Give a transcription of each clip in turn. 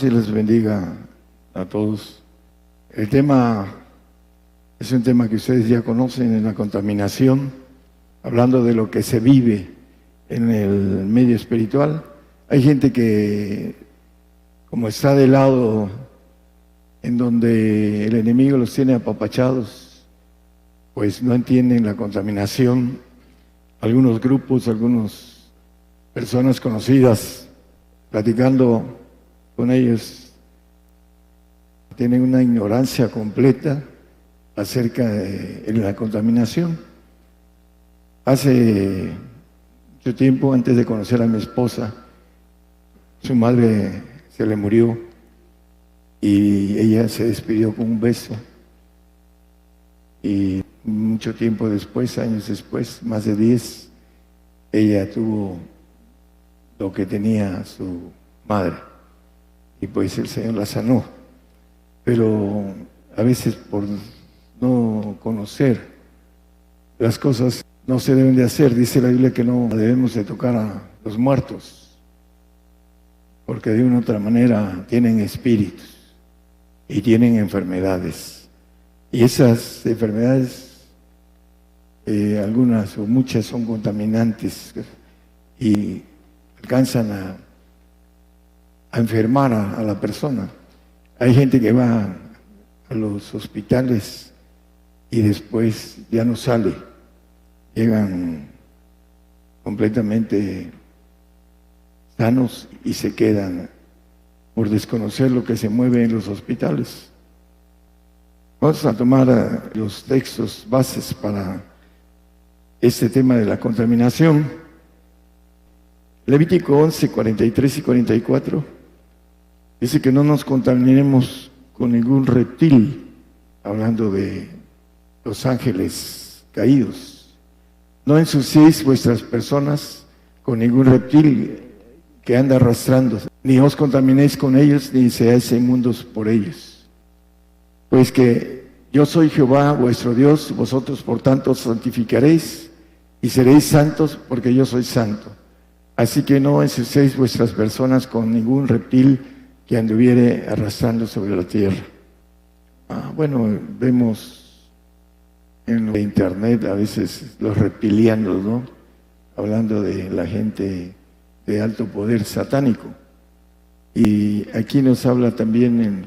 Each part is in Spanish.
Dios les bendiga a todos. El tema es un tema que ustedes ya conocen, en la contaminación, hablando de lo que se vive en el medio espiritual. Hay gente que, como está de lado en donde el enemigo los tiene apapachados, pues no entienden la contaminación. Algunos grupos, algunas personas conocidas, platicando con ellos, tienen una ignorancia completa acerca de la contaminación. Hace mucho tiempo, antes de conocer a mi esposa, su madre se le murió y ella se despidió con un beso. Y mucho tiempo después, años después, más de 10, ella tuvo lo que tenía su madre. Y pues el Señor la sanó. Pero a veces por no conocer las cosas no se deben de hacer. Dice la Biblia que no debemos de tocar a los muertos, porque de una u otra manera tienen espíritus y tienen enfermedades. Y esas enfermedades, algunas o muchas son contaminantes y alcanzan a enfermar a la persona. Hay gente que va a los hospitales y después ya no sale, llegan completamente sanos y se quedan por desconocer lo que se mueve en los hospitales. Vamos a tomar los textos bases para este tema de la contaminación. Levítico 11, 43 y 44 dice que no nos contaminemos con ningún reptil, hablando de los ángeles caídos. No ensuciéis vuestras personas con ningún reptil que anda arrastrando, ni os contaminéis con ellos, ni seáis inmundos por ellos. Pues que yo soy Jehová vuestro Dios, vosotros por tanto os santificaréis y seréis santos, porque yo soy santo. Así que no ensuciéis vuestras personas con ningún reptil que anduviere arrastrando sobre la tierra. Bueno, vemos en internet a veces los reptilianos, ¿no? Hablando de la gente de alto poder satánico. Y aquí nos habla también en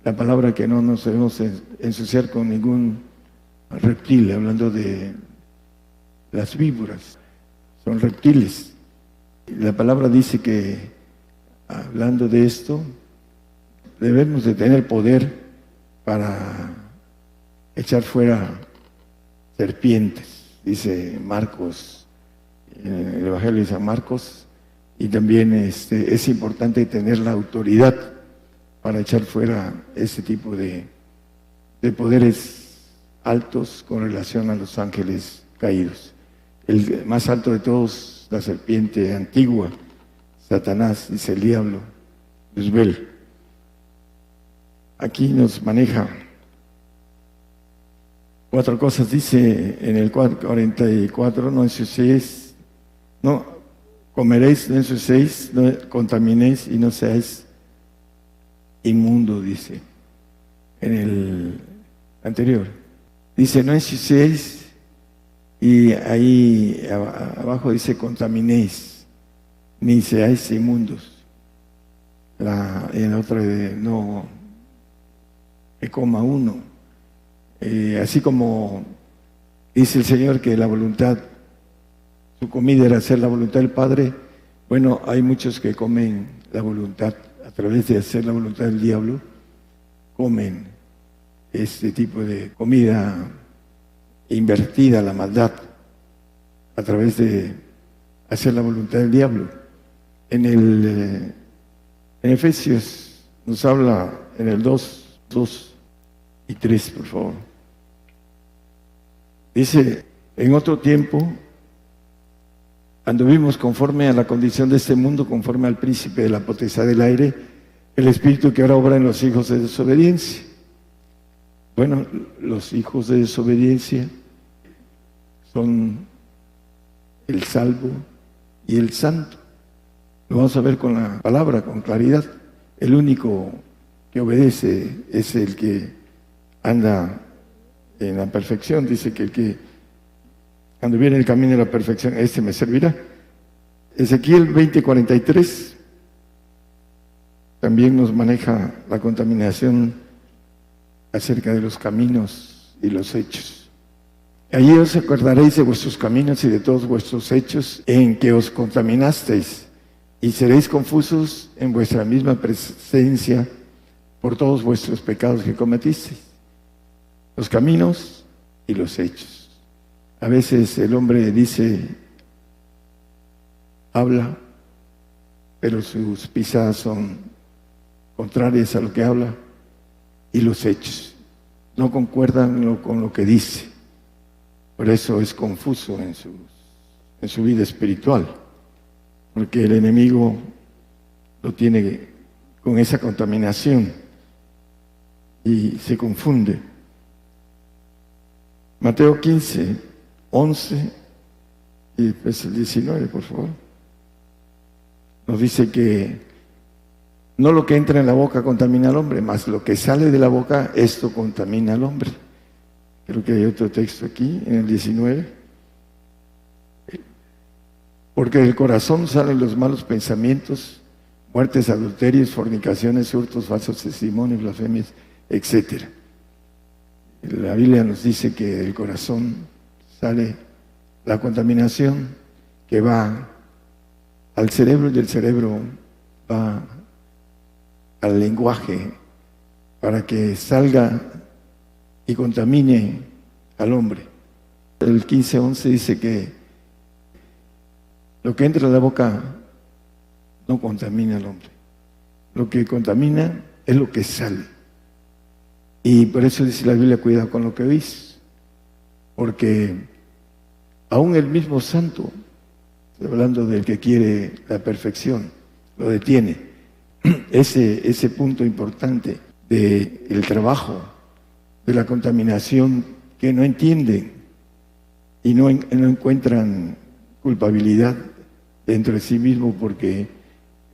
la palabra que no nos debemos ensuciar con ningún reptil, hablando de las víboras, son reptiles. La palabra dice que, hablando de esto, debemos de tener poder para echar fuera serpientes, dice Marcos, en el Evangelio de San Marcos, y también es importante tener la autoridad para echar fuera ese tipo de poderes altos con relación a los ángeles caídos. El más alto de todos, la serpiente antigua, Satanás, dice el diablo, Luzbel. Aquí nos maneja 4 cosas, dice en el 44, no ensuciéis, no comeréis, no ensuciéis, no contaminéis y no seáis inmundo, dice en el anterior. Dice no ensuciéis y ahí abajo dice contaminéis, ni seáis inmundos. En otra de no que coma uno. Así como dice el Señor que la voluntad, su comida era hacer la voluntad del Padre. Bueno, hay muchos que comen la voluntad, a través de hacer la voluntad del diablo, comen este tipo de comida invertida, la maldad, a través de hacer la voluntad del diablo. En Efesios nos habla en el 2 y 3, por favor. Dice, en otro tiempo anduvimos conforme a la condición de este mundo, conforme al príncipe de la potestad del aire, el espíritu que ahora obra en los hijos de desobediencia. Bueno, los hijos de desobediencia son el salvo y el santo. Lo vamos a ver con la palabra, con claridad. el único que obedece es el que anda en la perfección. Dice que el que cuando viene el camino de la perfección, este me servirá. Ezequiel 20:43 también nos maneja la contaminación acerca de los caminos y los hechos. Allí os acordaréis de vuestros caminos y de todos vuestros hechos en que os contaminasteis, y seréis confusos en vuestra misma presencia por todos vuestros pecados que cometisteis. Los caminos y los hechos. A veces el hombre dice, habla, pero sus pisadas son contrarias a lo que habla, y los hechos no concuerdan con lo que dice. Por eso es confuso en su vida espiritual, porque el enemigo lo tiene con esa contaminación y se confunde. Mateo 15:11 y después el 19, por favor. Nos dice que no lo que entra en la boca contamina al hombre, mas lo que sale de la boca, esto contamina al hombre. Creo que hay otro texto aquí, en el 19. Porque del corazón salen los malos pensamientos, muertes, adulterios, fornicaciones, hurtos, falsos testimonios, blasfemias, etc. La Biblia nos dice que del corazón sale la contaminación que va al cerebro, y del cerebro va al lenguaje para que salga y contamine al hombre. El 15:11 dice que lo que entra en la boca no contamina al hombre. Lo que contamina es lo que sale. Y por eso dice la Biblia, cuidado con lo que oís. Porque aún el mismo santo, hablando del que quiere la perfección, lo detiene. Ese punto importante del trabajo, de la contaminación, que no entienden y no encuentran culpabilidad dentro de sí mismo, porque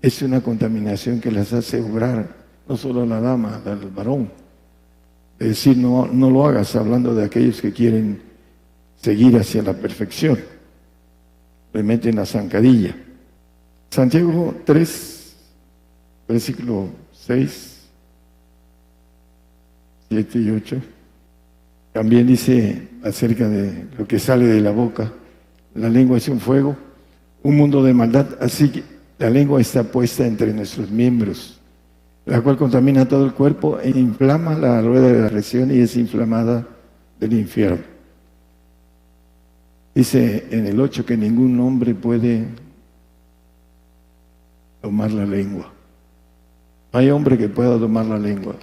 es una contaminación que las hace obrar, no solo a la dama, al varón. Es decir, no lo hagas, hablando de aquellos que quieren seguir hacia la perfección. Le meten la zancadilla. Santiago 3, versículo 6, 7 y 8. También dice acerca de lo que sale de la boca. La lengua es un fuego, un mundo de maldad. Así que la lengua está puesta entre nuestros miembros, la cual contamina todo el cuerpo e inflama la rueda de la reacción y es inflamada del infierno. Dice en el 8 que ningún hombre puede domar la lengua. No hay hombre que pueda domar la lengua.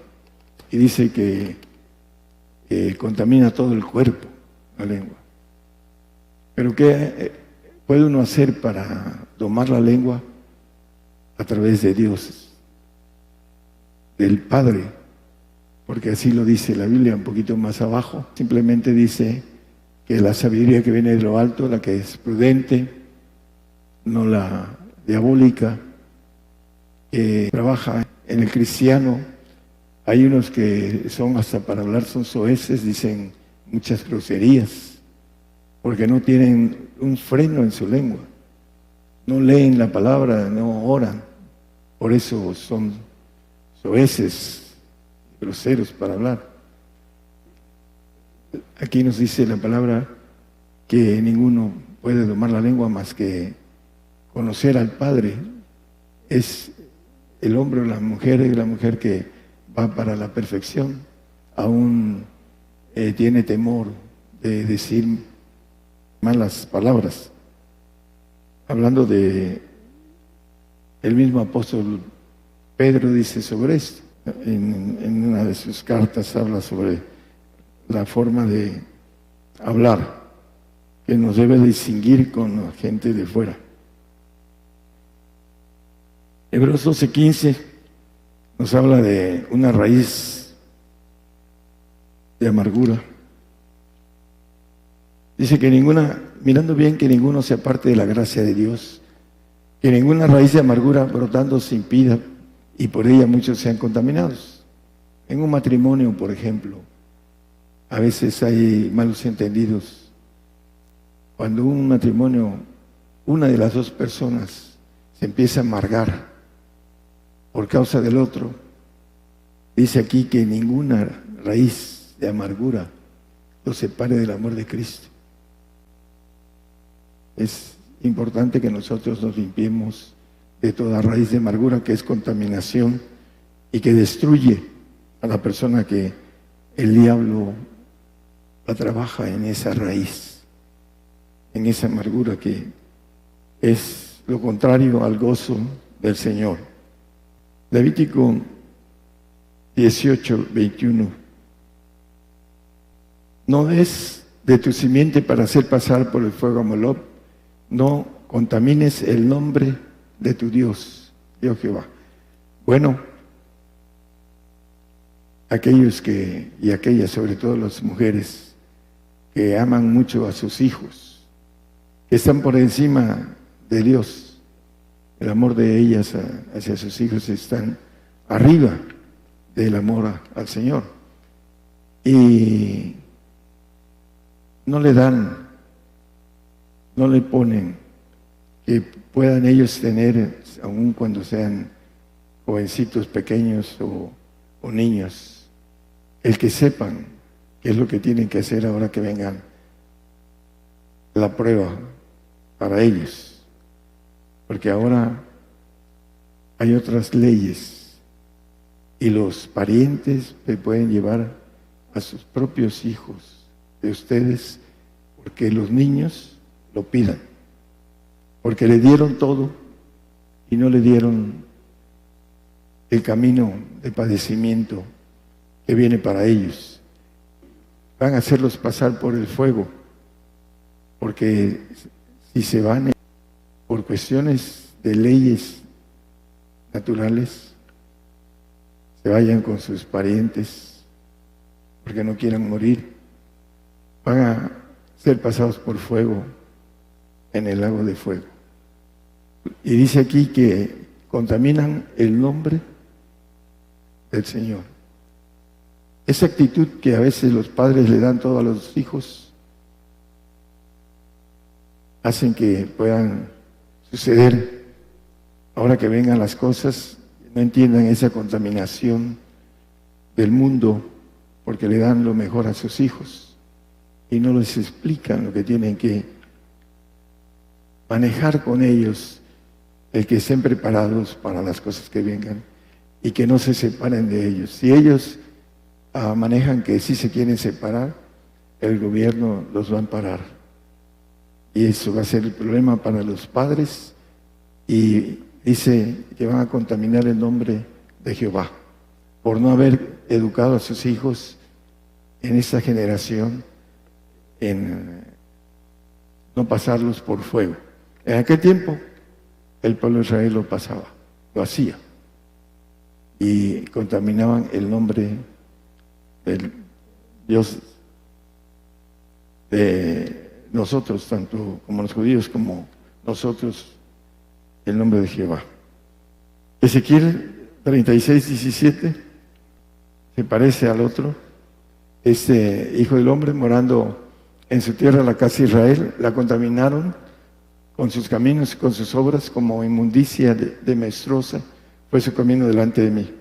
Y dice que contamina todo el cuerpo, la lengua. Pero ¿qué puede uno hacer para domar la lengua? A través de Dios, del Padre, porque así lo dice la Biblia un poquito más abajo. Simplemente dice que la sabiduría que viene de lo alto, la que es prudente, no la diabólica, que trabaja en el cristiano. Hay unos que son, hasta para hablar son soeces, dicen muchas groserías, porque no tienen un freno en su lengua, no leen la palabra, no oran, por eso son soeces, groseros para hablar. Aquí nos dice la palabra que ninguno puede domar la lengua más que conocer al Padre. Es el hombre o la mujer que va para la perfección, aún tiene temor de decir malas palabras. Hablando de el mismo apóstol Pedro, dice sobre esto, en una de sus cartas habla sobre la forma de hablar que nos debe distinguir con la gente de fuera. Hebreos 12:15 nos habla de una raíz de amargura. Dice que mirando bien, que ninguno se aparte de la gracia de Dios, que ninguna raíz de amargura brotando se impida y por ella muchos sean contaminados. En un matrimonio, por ejemplo, a veces hay malos entendidos. Cuando un matrimonio, una de las dos personas se empieza a amargar por causa del otro, dice aquí que ninguna raíz de amargura lo separe del amor de Cristo. Es importante que nosotros nos limpiemos de toda raíz de amargura, que es contaminación y que destruye a la persona, que el diablo la trabaja en esa raíz, en esa amargura que es lo contrario al gozo del Señor. Levítico 18:21. No des de tu simiente para hacer pasar por el fuego a Moloc, no contamines el nombre de tu Dios, Dios Jehová. Bueno, aquellos y aquellas, sobre todo las mujeres, que aman mucho a sus hijos, que están por encima de Dios, el amor de ellas hacia sus hijos están arriba del amor al Señor. Y no le dan, no le ponen que puedan ellos tener, aun cuando sean jovencitos pequeños o niños, el que sepan qué es lo que tienen que hacer ahora que vengan la prueba para ellos. Porque ahora hay otras leyes y los parientes se pueden llevar a sus propios hijos de ustedes porque los niños lo pidan, porque le dieron todo y no le dieron el camino de padecimiento que viene para ellos. Van a hacerlos pasar por el fuego, porque si se van por cuestiones de leyes naturales, se vayan con sus parientes porque no quieran morir, van a ser pasados por fuego en el lago de fuego. Y dice aquí que contaminan el nombre del Señor. Esa actitud que a veces los padres le dan todo a los hijos hacen que puedan suceder, ahora que vengan las cosas, no entiendan esa contaminación del mundo, porque le dan lo mejor a sus hijos y no les explican lo que tienen que manejar con ellos, el que estén preparados para las cosas que vengan y que no se separen de ellos. Si ellos manejan que sí se quieren separar, el gobierno los va a amparar. Y eso va a ser el problema para los padres, y dice que van a contaminar el nombre de Jehová por no haber educado a sus hijos en esta generación, en no pasarlos por fuego. En aquel tiempo el pueblo de Israel lo pasaba, lo hacía, y contaminaban el nombre del Dios de nosotros, tanto como los judíos como nosotros, el nombre de Jehová. Ezequiel 36:17 se parece al otro. Este hijo del hombre, morando en su tierra, la casa de Israel, la contaminaron con sus caminos y con sus obras, como inmundicia de menstruosa fue su camino delante de mí.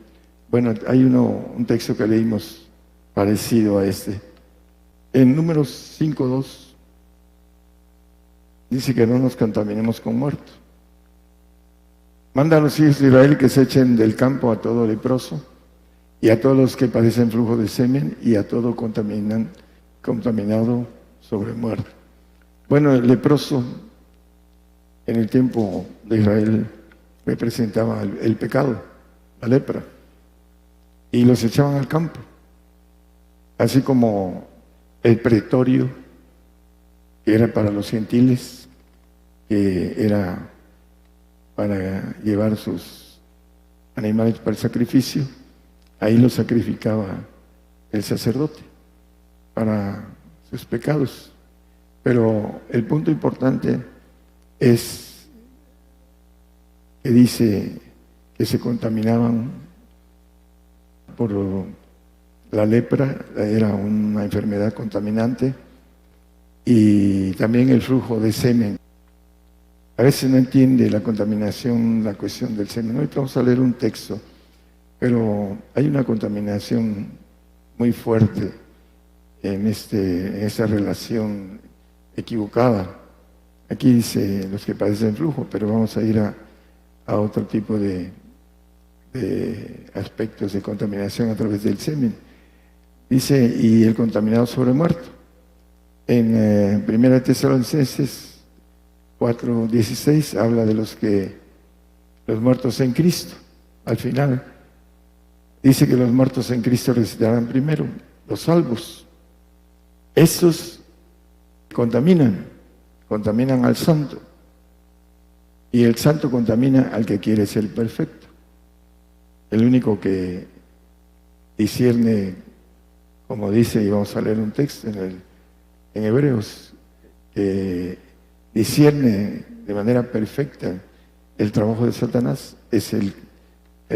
Bueno, hay un texto que leímos parecido a este. En Números 5:2 dice que no nos contaminemos con muertos. Manda a los hijos de Israel que se echen del campo a todo leproso y a todos los que padecen flujo de semen y a todo contaminado sobre muerto. Bueno, el leproso en el tiempo de Israel representaba el pecado, la lepra, y los echaban al campo, así como el pretorio, que era para los gentiles, que era para llevar sus animales para el sacrificio. Ahí los sacrificaba el sacerdote para sus pecados. Pero el punto importante es que dice que se contaminaban por la lepra, era una enfermedad contaminante, y también el flujo de semen. A veces no entiende la contaminación, la cuestión del semen. Ahorita vamos a leer un texto, pero hay una contaminación muy fuerte en esa relación equivocada. Aquí dice los que padecen flujo, pero vamos a ir a otro tipo de aspectos de contaminación a través del semen. Dice, y el contaminado sobre muerto. En 1 Tesalonicenses 4:16 habla de los muertos en Cristo. Al final dice que los muertos en Cristo resucitarán primero, los salvos. Estos contaminan al santo, y el santo contamina al que quiere ser perfecto. El único que discierne, como dice, y vamos a leer un texto en Hebreos, discierne de manera perfecta el trabajo de Satanás, es el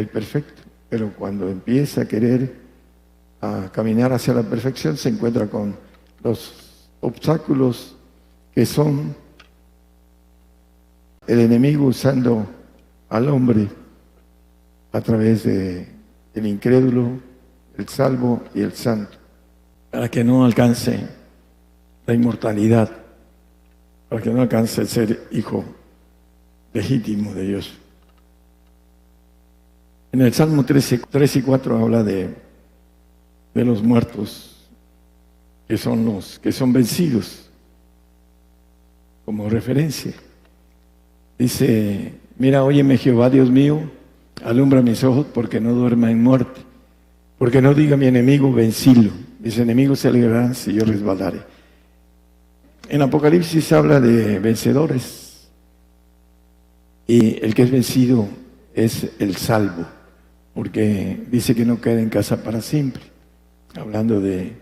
perfecto. Pero cuando empieza a querer caminar hacia la perfección, se encuentra con los obstáculos que son el enemigo usando al hombre a través del incrédulo, el salvo y el santo, para que no alcance la inmortalidad, para que no alcance el ser hijo legítimo de Dios. En el Salmo 3 y 4 habla de los muertos, que son los que son vencidos, como referencia. Dice, mira, óyeme Jehová, Dios mío, alumbra mis ojos porque no duerma en muerte, porque no diga mi enemigo, vencilo. Mis enemigos se alegrarán si yo resbalaré. En Apocalipsis habla de vencedores, y el que es vencido es el salvo, porque dice que no queda en casa para siempre, hablando de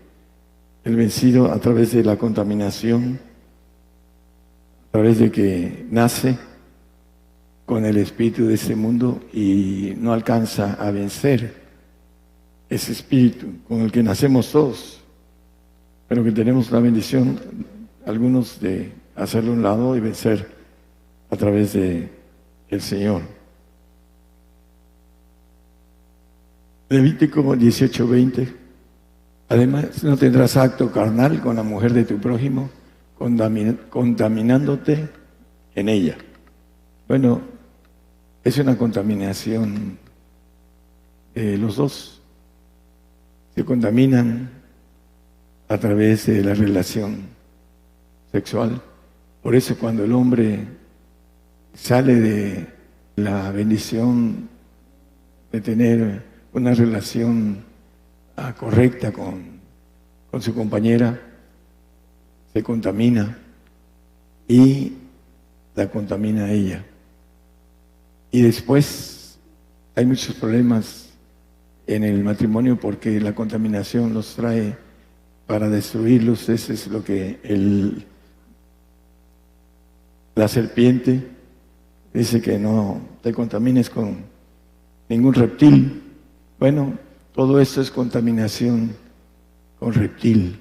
el vencido a través de la contaminación, a través de que nace con el espíritu de este mundo y no alcanza a vencer ese espíritu con el que nacemos todos, pero que tenemos la bendición, algunos, de hacerlo a un lado y vencer a través de el Señor. Levítico 18:20. Además, no tendrás acto carnal con la mujer de tu prójimo, contaminándote en ella. Bueno, es una contaminación de los dos. Se contaminan a través de la relación sexual. Por eso cuando el hombre sale de la bendición de tener una relación correcta con su compañera, se contamina y la contamina a ella. Y después hay muchos problemas en el matrimonio porque la contaminación los trae para destruirlos. Ese es lo que la serpiente dice, que no te contamines con ningún reptil. Bueno, todo esto es contaminación con reptil.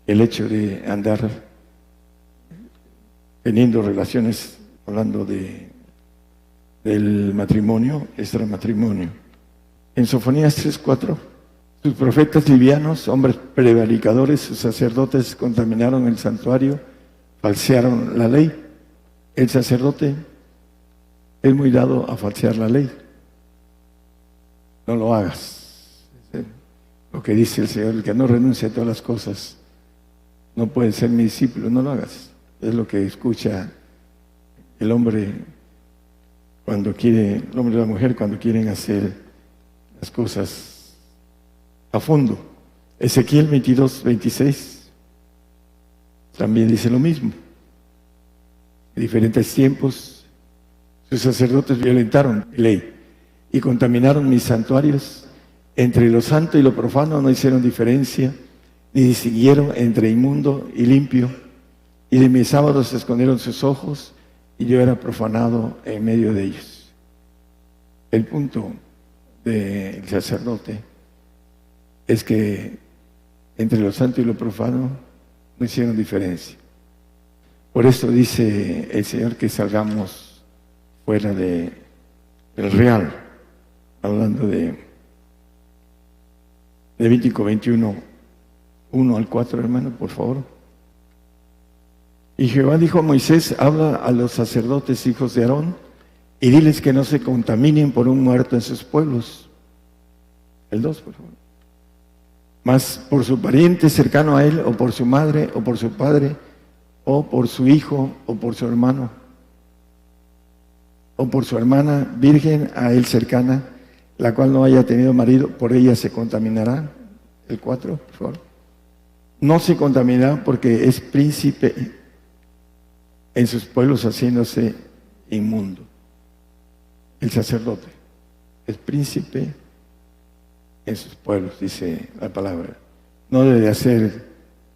El hecho de andar teniendo relaciones, hablando del matrimonio, extramatrimonio. En Sofonías 3:4, sus profetas livianos, hombres prevaricadores, sus sacerdotes contaminaron el santuario, falsearon la ley. El sacerdote es muy dado a falsear la ley. No lo hagas. Lo que dice el Señor, el que no renuncia a todas las cosas no puede ser mi discípulo, no lo hagas. Es lo que escucha el hombre cuando quiere, el hombre y la mujer cuando quieren hacer las cosas a fondo. Ezequiel 22:26 también dice lo mismo. En diferentes tiempos sus sacerdotes violentaron la ley y contaminaron mis santuarios. Entre lo santo y lo profano no hicieron diferencia, ni distinguieron entre inmundo y limpio. Y de mis sábados escondieron sus ojos, y yo era profanado en medio de ellos. El punto del sacerdote es que entre lo santo y lo profano no hicieron diferencia. Por eso dice el Señor que salgamos fuera del real, hablando de Levítico 21, 1 al 4, hermano, por favor. Y Jehová dijo a Moisés: habla a los sacerdotes hijos de Aarón y diles que no se contaminen por un muerto en sus pueblos. El 2, por favor. Mas por su pariente cercano a él, o por su madre, o por su padre, o por su hijo, o por su hermano, o por su hermana virgen a él cercana, la cual no haya tenido marido, por ella se contaminará. El 4, por favor. No se contaminará porque es príncipe en sus pueblos, haciéndose inmundo. El sacerdote es príncipe en sus pueblos, dice la palabra. No debe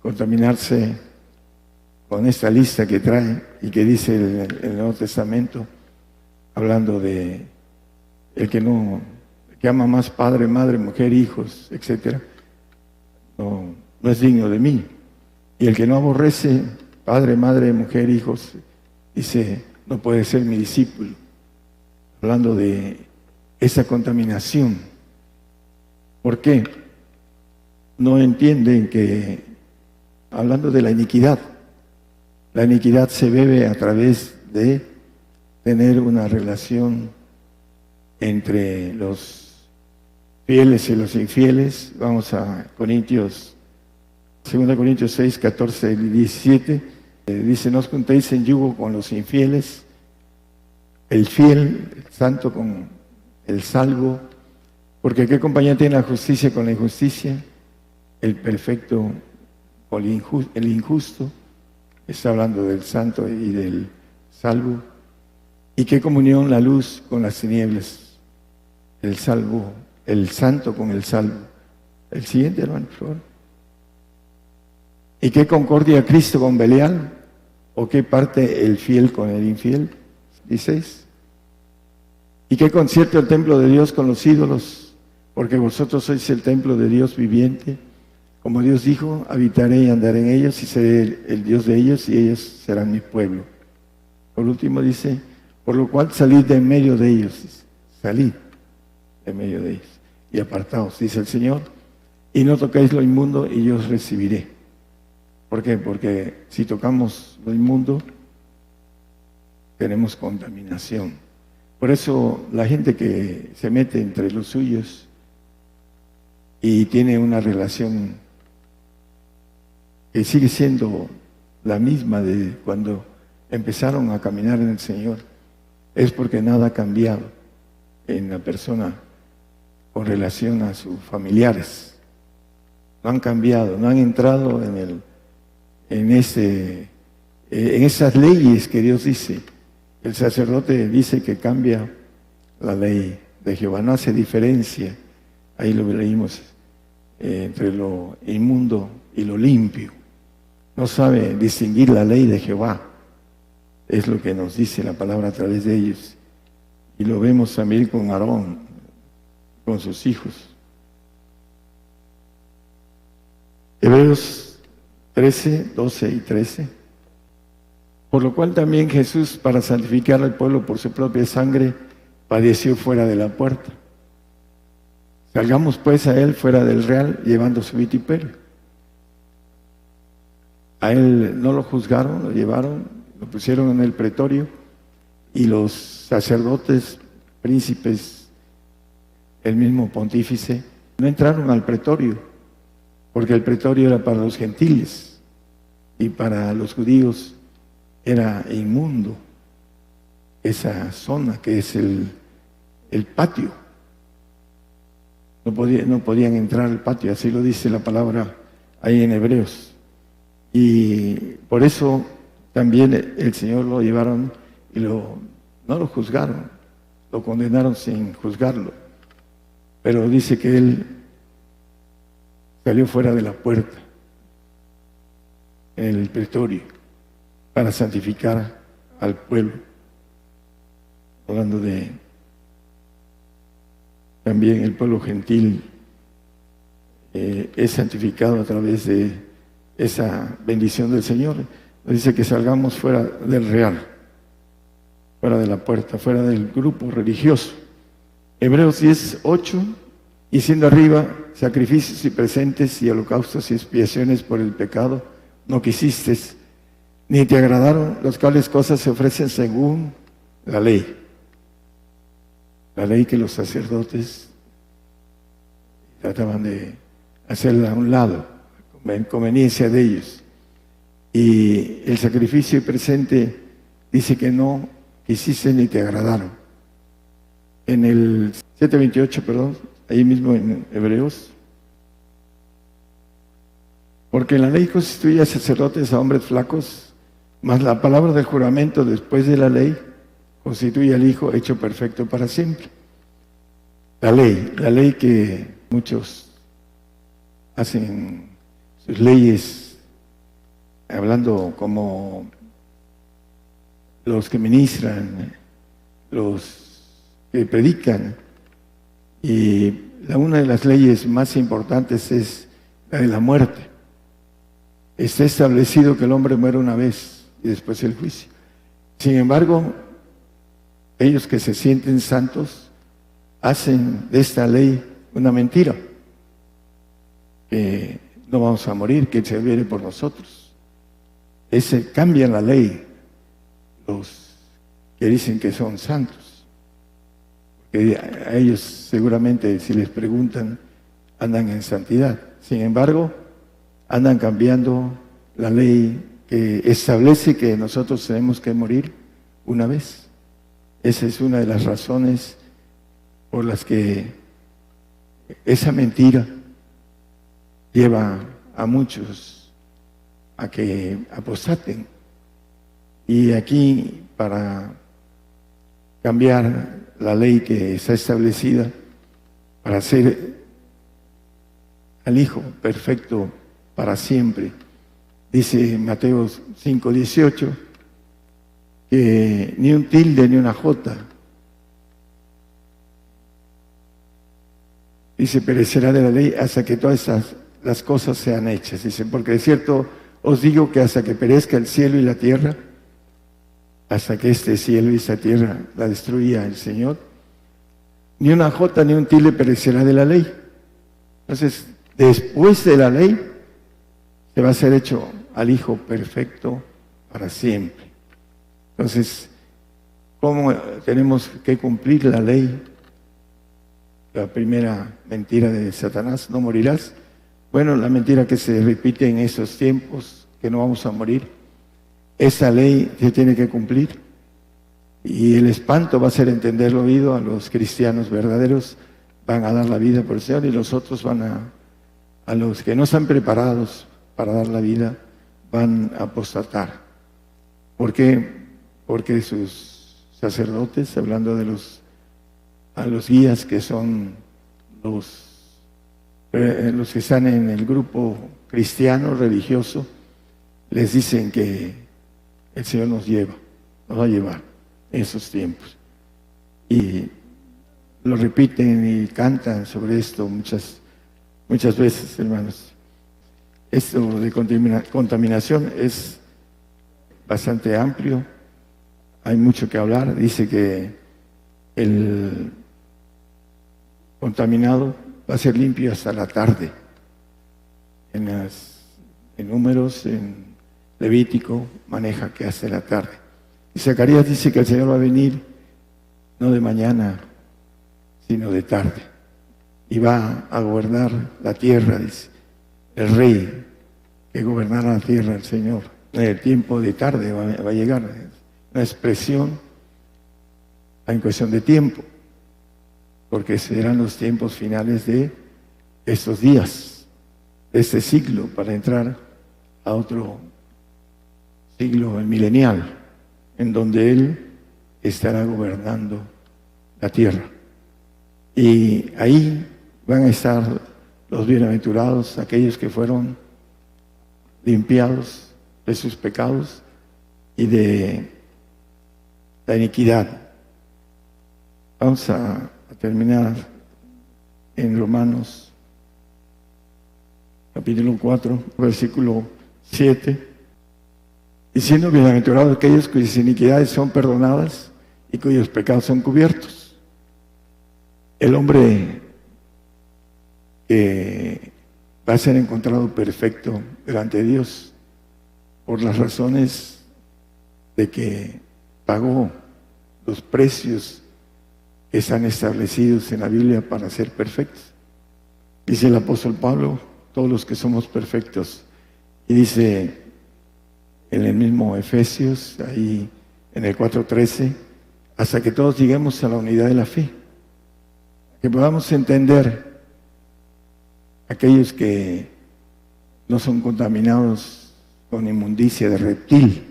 contaminarse con esta lista que trae y que dice el Nuevo Testamento, hablando de el que ama más padre, madre, mujer, hijos, etcétera, no es digno de mí. Y el que no aborrece padre, madre, mujer, hijos, dice, no puede ser mi discípulo. Hablando de esa contaminación. ¿Por qué? No entienden que, hablando de la iniquidad se bebe a través de tener una relación entre los fieles y los infieles. Vamos a Corintios, 2 Corintios 6, 14 y 17. Dice: no os juntéis en yugo con los infieles, el fiel, el santo con el salvo, porque ¿qué compañía tiene la justicia con la injusticia? El perfecto con el injusto. Está hablando del santo y del salvo. ¿Y qué comunión la luz con las tinieblas? El salvo, el santo con el salvo. El siguiente, hermano, por favor. ¿Y qué concordia Cristo con Belial? ¿O qué parte el fiel con el infiel? 16. ¿Y qué concierto el templo de Dios con los ídolos? Porque vosotros sois el templo de Dios viviente. Como Dios dijo: habitaré y andaré en ellos, y seré el Dios de ellos, y ellos serán mi pueblo. Por último dice: por lo cual salid de en medio de ellos. Salid de en medio de ellos y apartaos, dice el Señor, y no toquéis lo inmundo, y yo os recibiré. ¿Por qué? Porque si tocamos lo inmundo, tenemos contaminación. Por eso la gente que se mete entre los suyos y tiene una relación que sigue siendo la misma de cuando empezaron a caminar en el Señor, es porque nada ha cambiado en la persona con relación a sus familiares. No han cambiado, no han entrado en esas leyes que Dios dice. El sacerdote dice que cambia la ley de Jehová, no hace diferencia, ahí lo leímos, entre lo inmundo y lo limpio. No sabe distinguir la ley de Jehová, es lo que nos dice la palabra a través de ellos. Y lo vemos también con Aarón, con sus hijos. Hebreos 13, 12 y 13. Por lo cual también Jesús, para santificar al pueblo por su propia sangre, padeció fuera de la puerta. Salgamos pues a él fuera del real, llevando su vituperio. A él no lo juzgaron, lo llevaron, lo pusieron en el pretorio, y los sacerdotes, príncipes, el mismo pontífice, no entraron al pretorio, porque el pretorio era para los gentiles, y para los judíos era inmundo esa zona que es el patio. No podían entrar al patio, así lo dice la palabra ahí en Hebreos. Y por eso también el Señor lo llevaron y no lo juzgaron, lo condenaron sin juzgarlo. Pero dice que él salió fuera de la puerta, en el pretorio, para santificar al pueblo. Hablando de también el pueblo gentil es santificado a través de esa bendición del Señor. Nos dice que salgamos fuera del real, fuera de la puerta, fuera del grupo religioso. Hebreos 10:8, y siendo arriba sacrificios y presentes y holocaustos y expiaciones por el pecado, no quisiste, ni te agradaron, las cuales cosas se ofrecen según la ley. La ley que los sacerdotes trataban de hacerla a un lado, en conveniencia de ellos. Y el sacrificio presente dice que no quisiste ni te agradaron. En el 7:28, perdón, ahí mismo en Hebreos. Porque la ley constituye a sacerdotes a hombres flacos, mas la palabra del juramento después de la ley constituye al Hijo hecho perfecto para siempre. La ley que muchos hacen sus leyes, hablando como los que ministran, los que predican, y una de las leyes más importantes es la de la muerte. Está establecido que el hombre muere una vez y después el juicio. Sin embargo, ellos que se sienten santos hacen de esta ley una mentira, que no vamos a morir, que se viene por nosotros. Cambian la ley los que dicen que son santos, porque a ellos seguramente, si les preguntan, andan en santidad. Sin embargo, andan cambiando la ley que establece que nosotros tenemos que morir una vez. Esa es una de las razones por las que esa mentira lleva a muchos a que apostaten. Y aquí, para cambiar la ley que está establecida, para hacer al Hijo perfecto para siempre, dice Mateo 5:18, que ni un tilde ni una jota, dice, perecerá de la ley hasta que todas las cosas sean hechas. Dice, porque de cierto os digo que hasta que perezca el cielo y la tierra, hasta que este cielo y esta tierra la destruya el Señor, ni una jota ni un tilde perecerá de la ley. Entonces, después de la ley, se va a ser hecho al Hijo perfecto para siempre. Entonces, ¿cómo tenemos que cumplir la ley? La primera mentira de Satanás, no morirás. Bueno, la mentira que se repite en esos tiempos, que no vamos a morir. Esa ley se tiene que cumplir. Y el espanto va a ser entender el oído a los cristianos verdaderos, van a dar la vida por el Señor, y los otros a los que no están preparados para dar la vida, van a apostatar. ¿Por qué? Porque sus sacerdotes, hablando de a los guías que son los que están en el grupo cristiano, religioso, les dicen que el Señor nos va a llevar en esos tiempos. Y lo repiten y cantan sobre esto muchas veces, hermanos. Esto de contaminación es bastante amplio, hay mucho que hablar. Dice que el contaminado va a ser limpio hasta la tarde. En Números, en Levítico, maneja que hasta la tarde. Y Zacarías dice que el Señor va a venir no de mañana, sino de tarde. Y va a gobernar la tierra, dice. El rey que gobernará la tierra, el Señor. En el tiempo de tarde va a llegar. Una expresión en cuestión de tiempo, porque serán los tiempos finales de estos días, de este siglo, para entrar a otro siglo, el milenial, en donde Él estará gobernando la tierra. Y ahí van a estar los bienaventurados, aquellos que fueron limpiados de sus pecados y de la iniquidad. Vamos a terminar en Romanos capítulo 4, versículo 7, diciendo: bienaventurados aquellos cuyas iniquidades son perdonadas y cuyos pecados son cubiertos. El hombre que va a ser encontrado perfecto delante de Dios por las razones de que pagó los precios que están establecidos en la Biblia para ser perfectos. Dice el apóstol Pablo: todos los que somos perfectos. Y dice en el mismo Efesios, ahí en el 4:13, hasta que todos lleguemos a la unidad de la fe, que podamos entender aquellos que no son contaminados con inmundicia de reptil.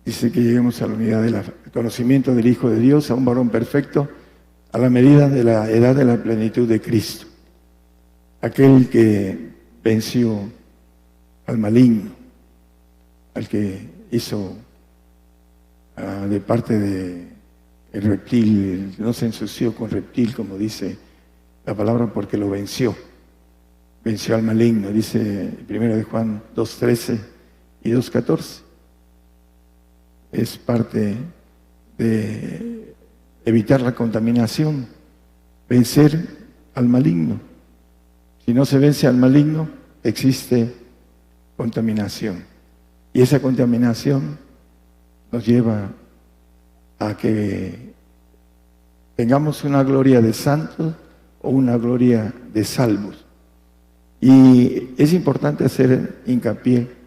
Dice que lleguemos a la unidad del conocimiento del Hijo de Dios, a un varón perfecto, a la medida de la edad de la plenitud de Cristo. Aquel que venció al maligno, al que hizo de parte de el reptil, no se ensució con reptil, como dice la palabra, porque lo venció al maligno, dice 1 de Juan 2:13 y 2:14. Es parte de evitar la contaminación, vencer al maligno. Si no se vence al maligno, existe contaminación. Y esa contaminación nos lleva a que tengamos una gloria de santos o una gloria de salvos. Y es importante hacer hincapié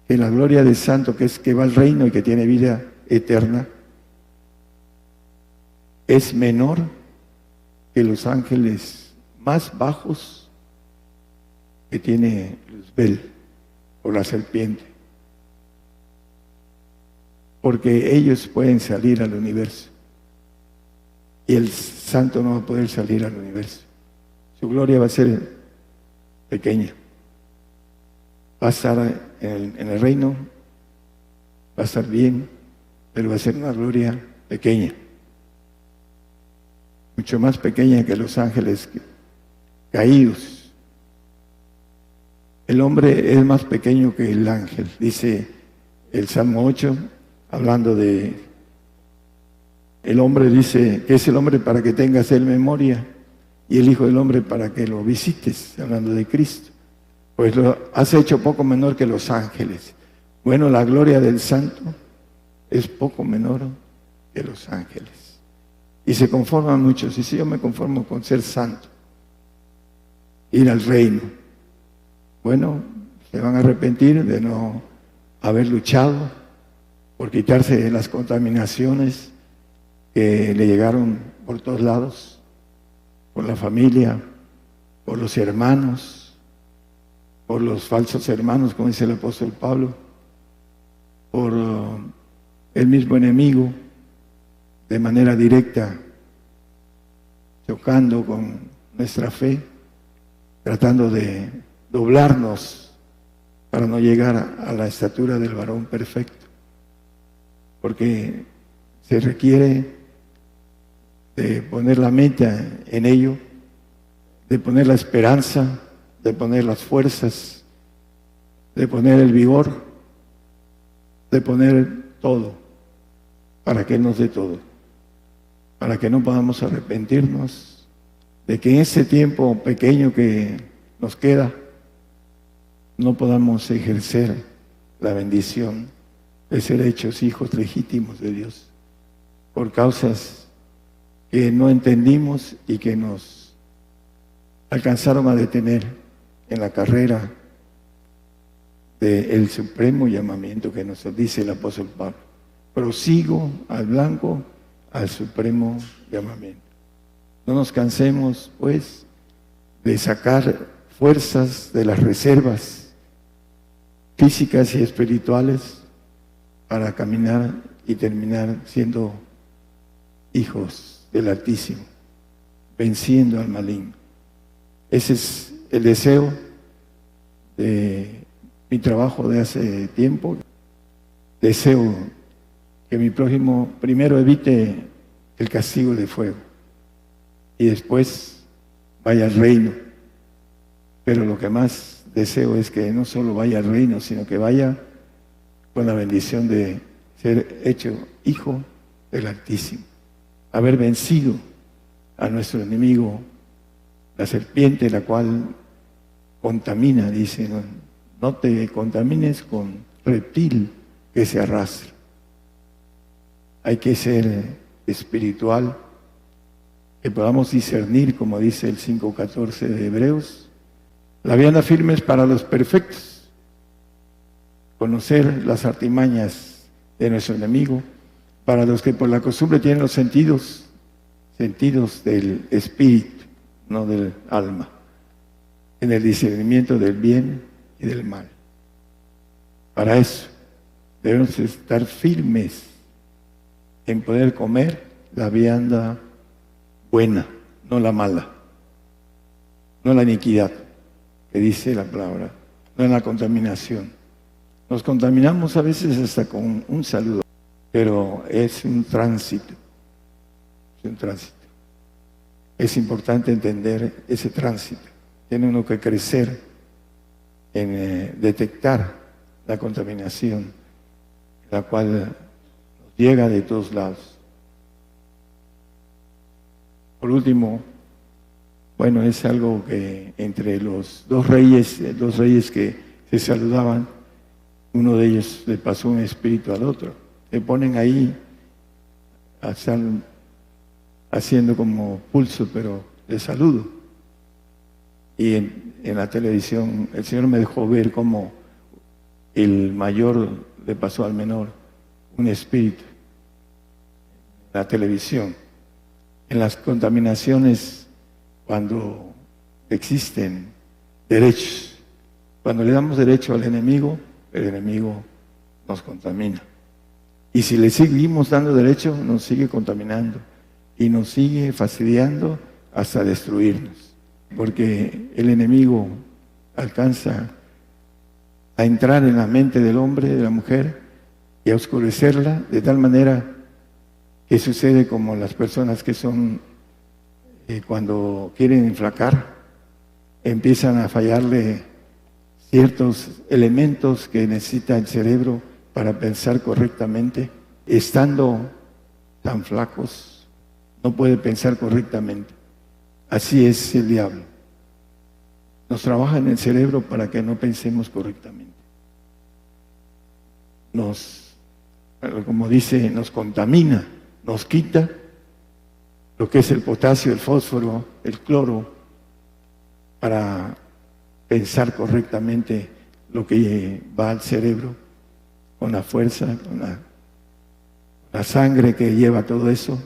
que la gloria de santo, que es que va al reino y que tiene vida eterna, es menor que los ángeles más bajos que tiene Luzbel o la serpiente, porque ellos pueden salir al universo y el santo no va a poder salir al universo. Su gloria va a ser pequeña, va a estar en el reino, va a estar bien, pero va a ser una gloria pequeña, mucho más pequeña que los ángeles caídos. El hombre es más pequeño que el ángel, dice el Salmo 8, hablando de el hombre, dice que es el hombre para que tengas él memoria y el Hijo del Hombre para que lo visites, hablando de Cristo. Pues lo has hecho poco menor que los ángeles. Bueno, la gloria del santo es poco menor que los ángeles. Y se conforman muchos. Y si yo me conformo con ser santo, ir al reino, bueno, se van a arrepentir de no haber luchado por quitarse de las contaminaciones que le llegaron por todos lados, por la familia, por los hermanos, por los falsos hermanos, como dice el apóstol Pablo, por el mismo enemigo, de manera directa, chocando con nuestra fe, tratando de doblarnos para no llegar a la estatura del varón perfecto, porque se requiere de poner la mente en ello, de poner la esperanza, de poner las fuerzas, de poner el vigor, de poner todo, para que Él nos dé todo, para que no podamos arrepentirnos de que en ese tiempo pequeño que nos queda, no podamos ejercer la bendición de ser hechos hijos legítimos de Dios, por causas que no entendimos y que nos alcanzaron a detener en la carrera del supremo llamamiento que nos dice el apóstol Pablo. Prosigo al blanco, al supremo llamamiento. No nos cansemos, pues, de sacar fuerzas de las reservas físicas y espirituales para caminar y terminar siendo hijos del Altísimo, venciendo al maligno. Ese es el deseo de mi trabajo de hace tiempo. Deseo que mi prójimo primero evite el castigo de fuego y después vaya al reino. Pero lo que más deseo es que no solo vaya al reino, sino que vaya con la bendición de ser hecho hijo del Altísimo, haber vencido a nuestro enemigo, la serpiente, la cual contamina, dice, no te contamines con reptil que se arrastra. Hay que ser espiritual, que podamos discernir, como dice el 5:14 de Hebreos. La vianda firme es para los perfectos, conocer las artimañas de nuestro enemigo, para los que por la costumbre tienen los sentidos del espíritu, no del alma, en el discernimiento del bien y del mal. Para eso debemos estar firmes en poder comer la vianda buena, no la mala, no la iniquidad, que dice la palabra, no en la contaminación. Nos contaminamos a veces hasta con un saludo, pero es un tránsito, es un tránsito. Es importante entender ese tránsito. Tiene uno que crecer en detectar la contaminación, la cual nos llega de todos lados. Por último, bueno, es algo que entre los dos reyes que se saludaban, uno de ellos le pasó un espíritu al otro. Le ponen ahí, están haciendo como pulso, pero de saludo. Y en la televisión el Señor me dejó ver cómo el mayor le pasó al menor un espíritu. La televisión. En las contaminaciones, cuando existen derechos, cuando le damos derecho al enemigo, el enemigo nos contamina. Y si le seguimos dando derecho, nos sigue contaminando y nos sigue fastidiando hasta destruirnos. Porque el enemigo alcanza a entrar en la mente del hombre, de la mujer, y a oscurecerla de tal manera que sucede como las personas que son, cuando quieren enflacar, empiezan a fallarle ciertos elementos que necesita el cerebro para pensar correctamente. Estando tan flacos, no puede pensar correctamente. Así es el diablo. Nos trabaja en el cerebro para que no pensemos correctamente. Como dice, nos contamina, nos quita lo que es el potasio, el fósforo, el cloro, para pensar correctamente lo que va al cerebro, con la fuerza, con la sangre que lleva todo eso,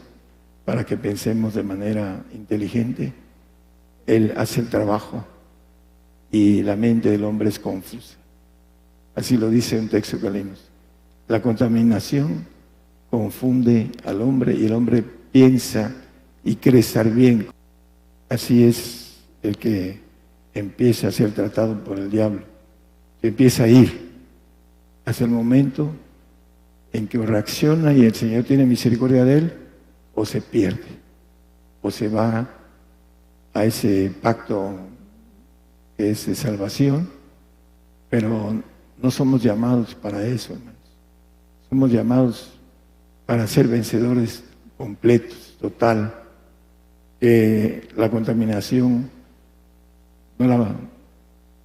para que pensemos de manera inteligente. Él hace el trabajo y la mente del hombre es confusa. Así lo dice un texto que leímos. La contaminación confunde al hombre y el hombre piensa y cree estar bien. Así es el que empieza a ser tratado por el diablo. Se empieza a ir hasta el momento en que reacciona y el Señor tiene misericordia de él, o se pierde, o se va a ese pacto que es de salvación, pero no somos llamados para eso, hermanos. Somos llamados para ser vencedores completos, total. Que la contaminación no la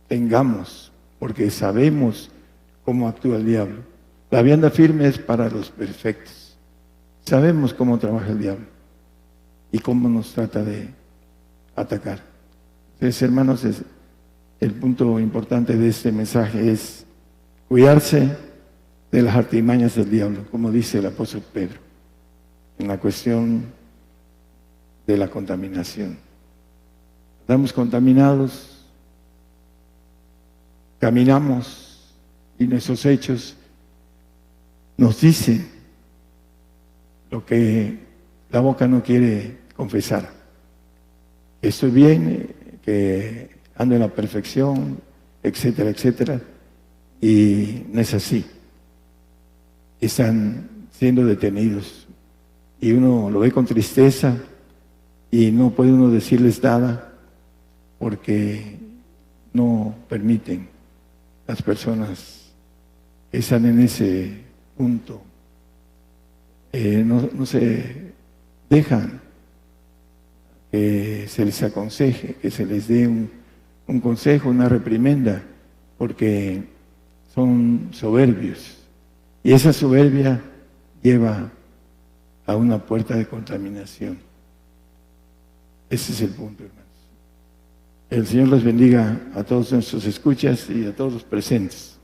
tengamos, porque sabemos cómo actúa el diablo. La vianda firme es para los perfectos. Sabemos cómo trabaja el diablo y cómo nos trata de atacar. Entonces, hermanos, el punto importante de este mensaje es cuidarse de las artimañas del diablo, como dice el apóstol Pedro, en la cuestión de la contaminación. Estamos contaminados, caminamos y nuestros hechos nos dicen lo que la boca no quiere confesar. Estoy bien, que ando en la perfección, etcétera, etcétera, y no es así. Están siendo detenidos y uno lo ve con tristeza y no puede uno decirles nada porque no permiten las personas que están en ese punto, no se dejan que se les aconseje, que se les dé un consejo, una reprimenda, porque son soberbios. Y esa soberbia lleva a una puerta de contaminación. Ese es el punto, hermanos. El Señor los bendiga a todos nuestros escuchas y a todos los presentes.